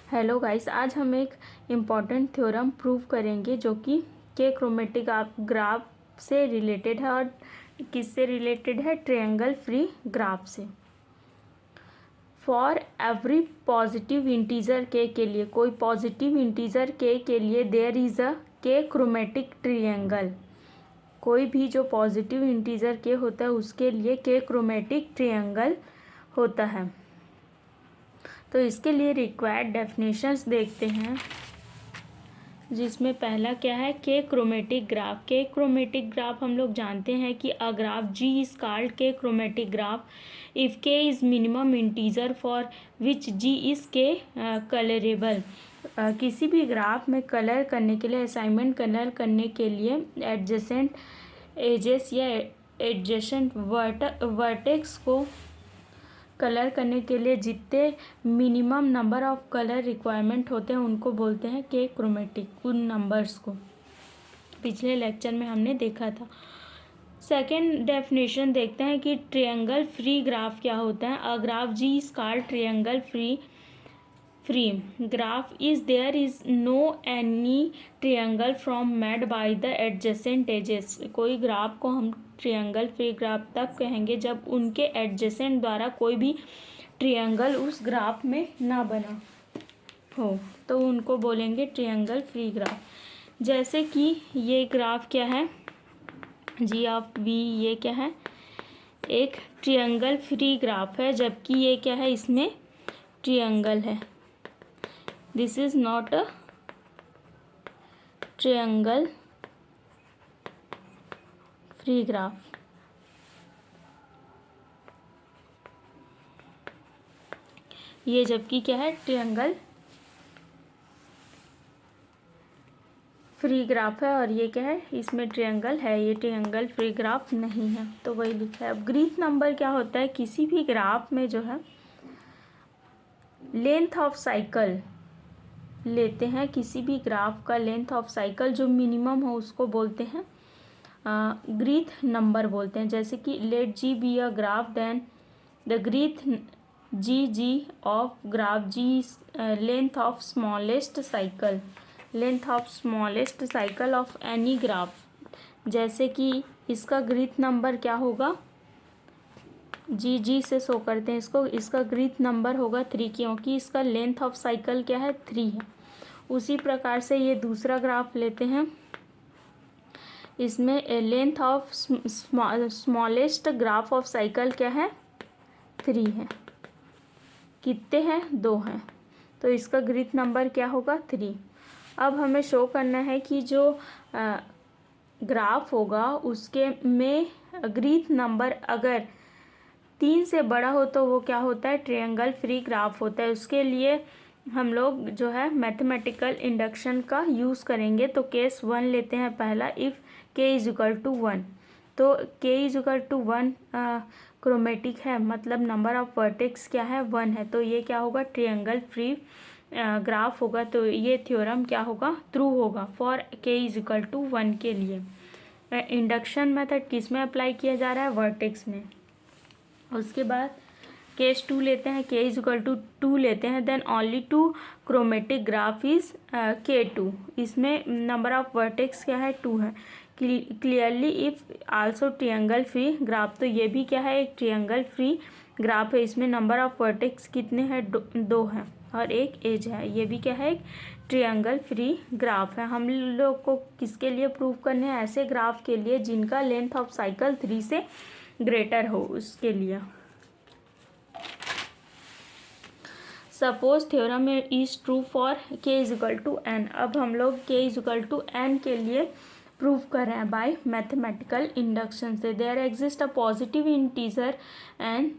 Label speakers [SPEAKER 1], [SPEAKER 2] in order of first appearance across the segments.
[SPEAKER 1] Hello guys, आज हम एक इम्पॉर्टेंट थ्योरम प्रूव करेंगे जो कि के क्रोमेटिक ग्राफ से रिलेटेड है। और किससे रिलेटेड है? ट्रायंगल फ्री ग्राफ से। फॉर एवरी पॉजिटिव इंटीजर के लिए, कोई पॉजिटिव इंटीजर के लिए देयर इज अ के क्रोमेटिक ट्रायंगल। कोई भी जो पॉजिटिव इंटीजर के होता है उसके लिए के क्रोमेटिक ट्रायंगल होता है। तो इसके लिए रिक्वायर्ड डेफिनेशंस देखते हैं, जिसमें पहला क्या है? K chromatic graph. K chromatic graph हम लोग जानते हैं कि a graph G is called K chromatic graph if K is minimum integer for which G is K colourable. किसी भी ग्राफ में कलर करने के लिए, असाइनमेंट कलर करने के लिए एडजेसेंट एजेस या एडजेसेंट वर्टेक्स को कलर करने के लिए जितने minimum number of colour requirement होते हैं उनको बोलते हैं के क्रोमेटिक। उन नंबर्स को पिछले लेक्चर में हमने देखा था। सेकेंड डेफिनेशन देखते हैं कि ट्रायंगल फ्री ग्राफ क्या होता है। A graph G is called triangle free graph is there is no any triangle from made by the adjacent edges. कोई ग्राफ को हम ट्रायंगल फ्री ग्राफ तब कहेंगे जब उनके एडजेसेंट द्वारा कोई भी ट्रायंगल उस ग्राफ में ना बना हो, तो उनको बोलेंगे ट्रायंगल फ्री ग्राफ। जैसे कि ये ग्राफ क्या है? जी ऑफ वी, ये क्या है? एक ट्रायंगल फ्री ग्राफ है, जबकि ये क्या है? इसमें ट्रायंगल है। This is not a triangle free graph. ये जबकि क्या है? ट्रायंगल फ्री ग्राफ है। और ये क्या है? इसमें ट्रायंगल है, ये ट्रायंगल फ्री ग्राफ नहीं है। तो वही लिखा है। अब ग्रीथ नंबर क्या होता है? किसी भी ग्राफ में जो है लेंथ ऑफ साइकिल लेते हैं। किसी भी ग्राफ का लेंथ ऑफ साइकिल जो मिनिमम हो उसको बोलते हैं ग्रीथ नंबर बोलते हैं। जैसे कि let G be a graph, then the girth g of graph g length of smallest cycle, length of smallest cycle of any graph. जैसे कि इसका ग्रीथ नंबर क्या होगा? जी से शो करते हैं इसको। इसका ग्रीथ नंबर होगा 3, क्योंकि इसका लेंथ ऑफ साइकिल क्या है? 3 है। उसी प्रकार से ये दूसरा ग्राफ लेते हैं। इसमें length of smallest graph of cycle क्या है? 3 है। कितने हैं? 2 हैं। तो इसका ग्रीथ नंबर क्या होगा? 3। अब हमें शो करना है कि जो ग्राफ होगा उसके में ग्रीथ नंबर अगर 3 से बड़ा हो तो वो क्या होता है? ट्रायंगल फ्री ग्राफ होता है। उसके लिए हम लोग जो है मैथमेटिकल इंडक्शन का यूज़ करेंगे। तो केस 1 लेते हैं पहला, इफ़ के इज इक्वल टू 1। तो के इज इक्वल टू 1 क्रोमेटिक है, मतलब नंबर ऑफ वर्टेक्स क्या है? 1 है। तो ये क्या होगा? ट्रायंगल फ्री ग्राफ होगा। तो ये थ्योरम क्या होगा? ट्रू होगा फॉर के इज इक्वल टू 1 के लिए। इंडक्शन मेथड किस में अप्लाई किया जा रहा है? वर्टेक्स में। उसके बाद केस 2 लेते हैं, के इज इक्वल टू 2 लेते हैं, then only 2 chromatic graph is K2। इसमें नंबर ऑफ वर्टेक्स क्या है? 2 है। Clearly if also triangle free graph. तो ये भी क्या है? एक ट्रायंगल फ्री ग्राफ है। इसमें नंबर ऑफ वर्टेक्स कितने हैं? 2 हैं और एक एज है। ये भी क्या है? एक ट्रायंगल फ्री ग्राफ है। हम लोग को किसके लिए प्रूव करने हैं? ऐसे ग्राफ के लिए जिनका लेंथ ऑफ साइकिल 3 से ग्रेटर हो, उसके लिए। Suppose theorem is true for के इज इक्वल टू एन। अब हम लोग के इज इक्वल टू एन के लिए प्रूव कर रहे हैं बाय मैथमेटिकल इंडक्शन से। There exist a positive integer and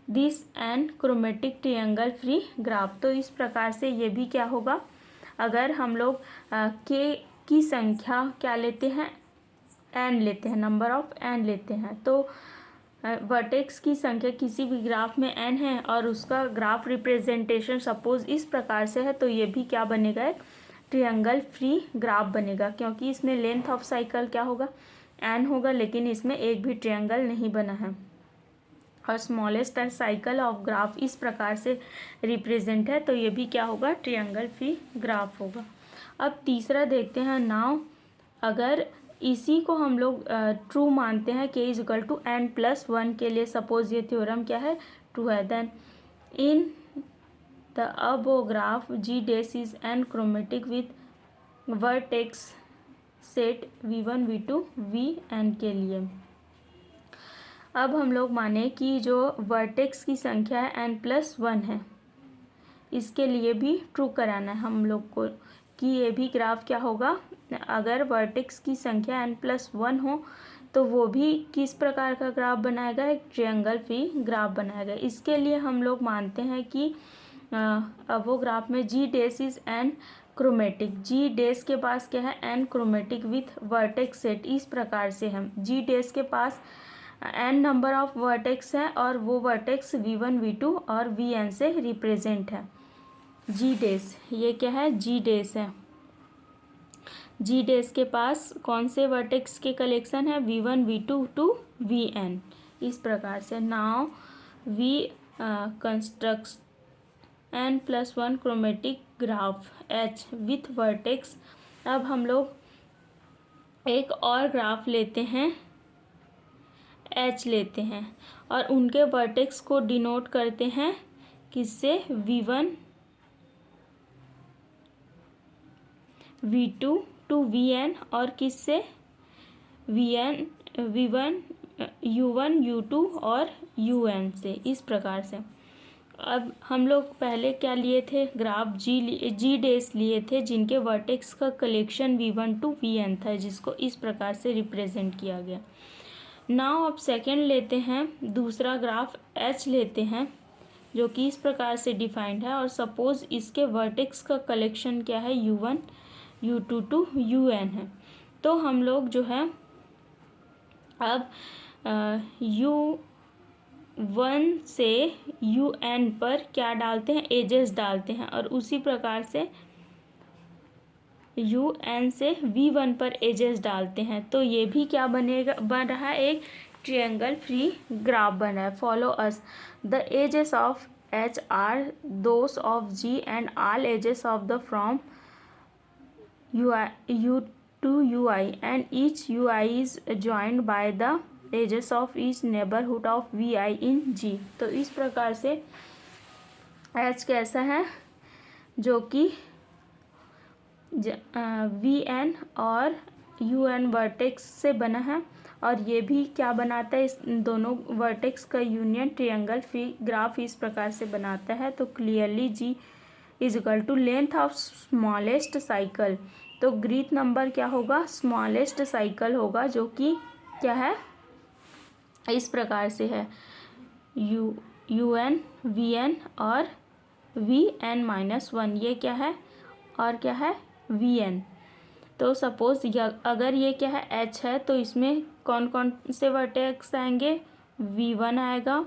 [SPEAKER 1] this N chromatic triangle free graph. तो इस प्रकार से ये भी क्या होगा? अगर हम लोग के की संख्या क्या लेते हैं? एन लेते हैं, नंबर ऑफ एन लेते हैं। तो वर्टेक्स की संख्या किसी भी ग्राफ में n है और उसका ग्राफ रिप्रेजेंटेशन सपोज इस प्रकार से है, तो ये भी क्या बनेगा? एक ट्रायंगल फ्री ग्राफ बनेगा, क्योंकि इसमें लेंथ ऑफ साइकिल क्या होगा? n होगा, लेकिन इसमें एक भी ट्रायंगल नहीं बना है। और स्मॉलेस्ट साइकिल ऑफ ग्राफ इस प्रकार से रिप्रेजेंट है, तो ये भी क्या होगा, ट्रायंगल फ्री ग्राफ होगा। अब तीसरा देखते हैं। नाउ अगर इसी को हम लोग ट्रू मानते हैं k इजिकल टू n+1 के लिए, सपोज ये थ्योरम क्या है, ट्रू है, then in the above graph G dash is n chromatic with vertex set v1 v2 vn के लिए। अब हम लोग माने कि जो वर्टेक्स की संख्या है n+1 है, इसके लिए भी ट्रू कराना है हम लोग को कि ये भी ग्राफ क्या होगा, अगर वर्टेक्स की संख्या n+1 हो तो वो भी किस प्रकार का ग्राफ बनाएगा, एक ट्रायंगल फ्री ग्राफ बनाएगा। इसके लिए हम लोग मानते हैं कि अब वो ग्राफ में G dash is N chromatic, G dash के पास क्या है, N chromatic with vertex set. इस प्रकार से हम G डैश के पास n नंबर ऑफ वर्टेक्स है और वो वर्टेक्स v1 v2 और vn से रिप्रेजेंट है। G डैश ये क्या है, G डैश है, G डैश के पास कौन से वर्टेक्स के कलेक्शन है, v1 v2 टू vn। इस प्रकार से now we construct n+1 chromatic graph H with vertex. अब हम लोग एक और ग्राफ लेते हैं, H लेते हैं और उनके वर्टेक्स को डिनोट करते हैं किससे, v1 v2 टू vn और किससे, v1 u1 u2 और un से। इस प्रकार से अब हम लोग पहले क्या लिए थे, ग्राफ G डैश लिए थे जिनके वर्टेक्स का कलेक्शन v1 टू vn था, जिसको इस प्रकार से रिप्रेजेंट किया गया। नाउ अब सेकेंड लेते हैं, दूसरा ग्राफ H लेते हैं जो कि इस प्रकार से डिफाइंड है और सपोज इसके वर्टेक्स का कलेक्शन क्या है, u1 u2 टू un है। तो हम लोग जो है अब u1 से un पर क्या डालते हैं, एजेस डालते हैं और उसी प्रकार से un से v1 पर एजेस डालते हैं। तो ये भी क्या बनेगा, बन रहा है एक ट्रायंगल फ्री ग्राफ बन रहा है। Follow us, the edges of H are those of G and all edges of the from u to ui and each ui is joined by the edges of each neighborhood of vi in G। तो इस प्रकार से H कैसा है, जो कि vn और un vertex से बना है और ये भी क्या बनाता है, इस दोनों वर्टेक्स का यूनियन ट्रायंगल फ्री ग्राफ इस प्रकार से बनाता है। तो clearly G is equal to length of smallest cycle, तो ग्रीथ नंबर क्या होगा, स्मॉलेस्ट साइकिल होगा, जो कि क्या है, इस प्रकार से है un vn और vn-1, ये क्या है और क्या है, vn। तो सपोज अगर ये क्या है, H है, तो इसमें कौन कौन से वर्टेक्स आएंगे, v1 आएगा,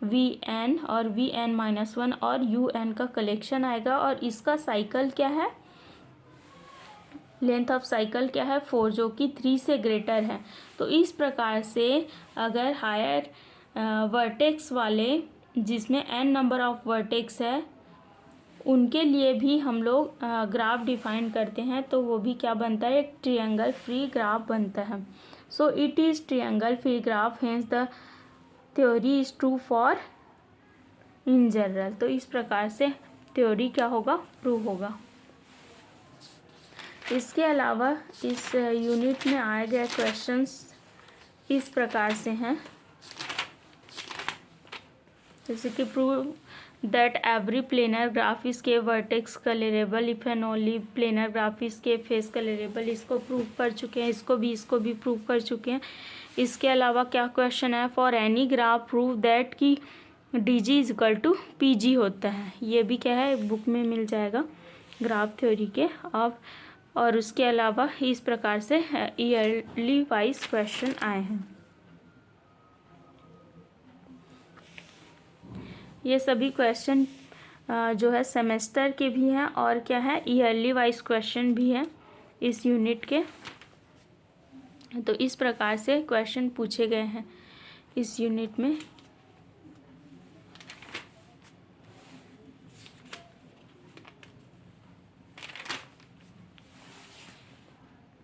[SPEAKER 1] vn और vn-1 और un का कलेक्शन आएगा और इसका साइकिल क्या है, लेंथ ऑफ साइकिल क्या है, 4, जो कि 3 से ग्रेटर है। तो इस प्रकार से अगर हायर वर्टेक्स वाले जिसमें n नंबर ऑफ वर्टेक्स है उनके लिए भी हम लोग ग्राफ डिफाइन करते हैं, तो वो भी क्या बनता है, एक ट्रायंगल फ्री ग्राफ बनता है। So it is triangle free graph, hence the theory is true for in general. तो इस प्रकार से थ्योरी क्या होगा, प्रूव होगा। इसके अलावा इस यूनिट में आए गए क्वेश्चंस इस प्रकार से हैं, जैसे कि prove that every planar graph is k vertex colourable if and only planar graph is k face colourable. इसको प्रूव कर चुके हैं, इसको भी प्रूव कर चुके हैं। इसके अलावा क्या क्वेश्चन है, for any graph prove that कि DG is equal to PG होता है। ये भी क्या है, बुक में मिल जाएगा ग्राफ थ्योरी के। अब और उसके अलावा इस प्रकार से ईयरली वाइज क्वेश्चन आए हैं। ये सभी क्वेश्चन जो है सेमेस्टर के भी हैं और क्या है, ईयरली वाइज क्वेश्चन भी हैं इस यूनिट के। तो इस प्रकार से क्वेश्चन पूछे गए हैं इस यूनिट में।